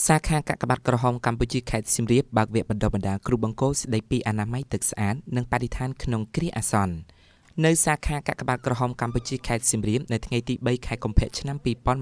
សាខាកាកបាទក្រហមកម្ពុជាខេត្តសៀមរាបបើកវគ្គបណ្ដុះបណ្ដាលគ្រូបង្គោលស្ដីពីអនាម័យទឹកស្អាតនិងបរិស្ថានក្នុងគ្រាអាសន្ននៅសាខាកាកបាទក្រហមកម្ពុជាខេត្តសៀមរាបនៅថ្ងៃទី3ខែកុម្ភៈឆ្នាំ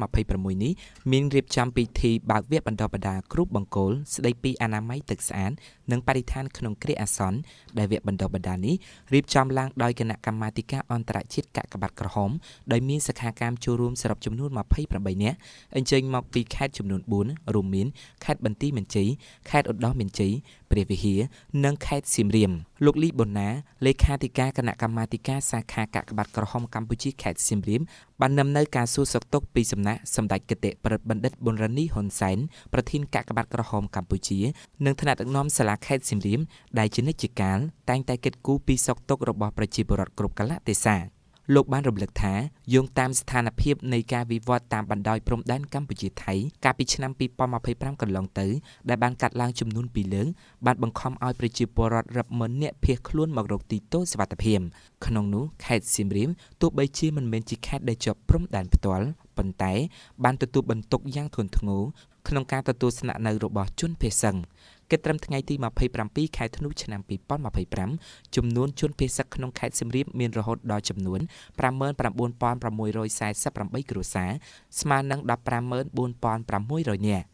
2026នេះមានរៀបចំពិធីបើកវគ្គបណ្ដុះបណ្ដាលគ្រូបង្គោលស្ដីពីអនាម័យទឹកស្អាតនិងបរិស្ថានក្នុងគ្រាអាសន្នដែលវគ្គបណ្ដុះបណ្ដាលនេះរៀបចំឡើងដោយគណៈកម្មាធិការអន្តរជាតិកាកបាទក្រហមដោយមានសិក្ខាកាមចូលរួមសរុបចំនួន28នាក់អញ្ជើញមកពីខេត្តចំនួន4រួមមានខេត្តបន្ទាយមានជ័យខេត្តឧត្តរមានជ័យព្រះវិហារនិងខេត្តសៀមរាបលោកលីប៊ុនណាលេខាធិការគណៈកម្មាធិការសាខាកាកបាទក្រហមកម្ពុជាខេត្តសៀមរាបបាននាំនៅការសួរសុខទុក្ខពីសំណាក់សម្ដេចគតិប្រិទ្ធបណ្ឌិតប៊ុនរ៉ានីហ៊ុនសែនប្រធានកាកបាទក្រហមកម្ពុជានិងថ្នាក់ដឹកនាំសាលាខេត្តសៀមរាបដែលជានិច្ចកាលតែងតែគិតគូរពីសុខទុក្ខរបស់ប្រជាពលរដ្ឋគ្រប់កាលៈទេសៈលោកបានរំលឹកថាយោងតាមស្ថានភាពនៃការវិវត្តតាមបណ្ដោយព្រំដែនកម្ពុជាថៃកាលពីឆ្នាំ2025កន្លងទៅដែលបានកាត់ឡើងចំនួន2លើកបានបង្ខំឲ្យប្រជាពលរដ្ឋរាប់ម៉ឺននាក់ភៀសខ្លួនមករកទីតូចសុវត្ថិភាពក្នុងនោះខេត្តសៀមរាបទោះបីជាមិនមែនជាខេត្តដែលជាប់ព្រំដែនផ្ទាល់ប៉ុន្តែបានទទួលបន្ទុកយ៉ាងធ្ងន់ធ្ងរក្នុងការទទួលស្នាក់នៅរបស់ជនភៀសសិង្ហគិតត្រឹមថ្ងៃទី27ខែធ្នូឆ្នាំ2025ចំនួនជនភៀសសិង្ហក្នុងខេត្តសៀមរាបមានរហូតដល់ចំនួន59648គ្រួសារស្មើនឹង154,600នាក់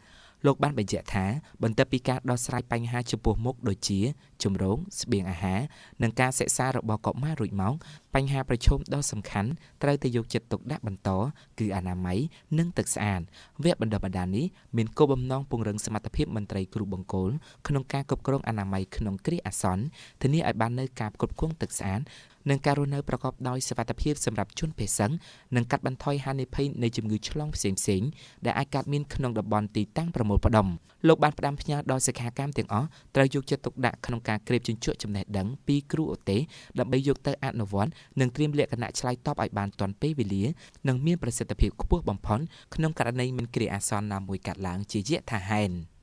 លោកបានបញ្ជាក់ថាបន្ទាប់ពីការដោះស្រាយបញ្ហាចំពោះមុខដូចជាជំរងស្បៀងអាហារនិងការសិក្សារបស់កុមាររួចមកបញ្ហាប្រឈមដ៏សំខាន់ត្រូវតែយកចិត្តទុកដាក់បន្តគឺអនាម័យនិងទឹកស្អាតវគ្គបណ្ដុះបណ្ដាលនេះមានគោលបំណងពង្រឹងសមត្ថភាពមន្ត្រីគ្រូបង្គោលក្នុងការគ្រប់គ្រងអនាម័យក្នុងគ្រាអាសន្នធានាឲ្យបាននូវការផ្គត់ផ្គង់ទឹកស្អាតនិងការរស់នៅប្រកបដោយសុវត្ថិភាពសម្រាប់ជនភៀសសិង្ហនិងកាត់បន្ថយហានិភ័យនៃជំងឺឆ្លងផ្សេងៗដែលអាចកើតមានក្នុងតំបន់ទីតាំងប្រមូលផ្ដុំលោកបានផ្ដាំផ្ញើដល់សិក្ខាកាមទាំងអស់ត្រូវយកចិត្តទុកដាក់ក្នុងការក្រេបជញ្ជក់ចំណេះដឹងពីគ្រូឧទ្ទេសដើម្បីយកទៅអនុវត្តនិងត្រៀមលក្ខណៈឆ្លើយតបឲ្យបានទាន់ពេលវេលានិងមានប្រសិទ្ធភាពខ្ពស់បំផុតក្នុងករណីមានគ្រាអាសន្នណាមួយកើតឡើងជាយថាហេតុ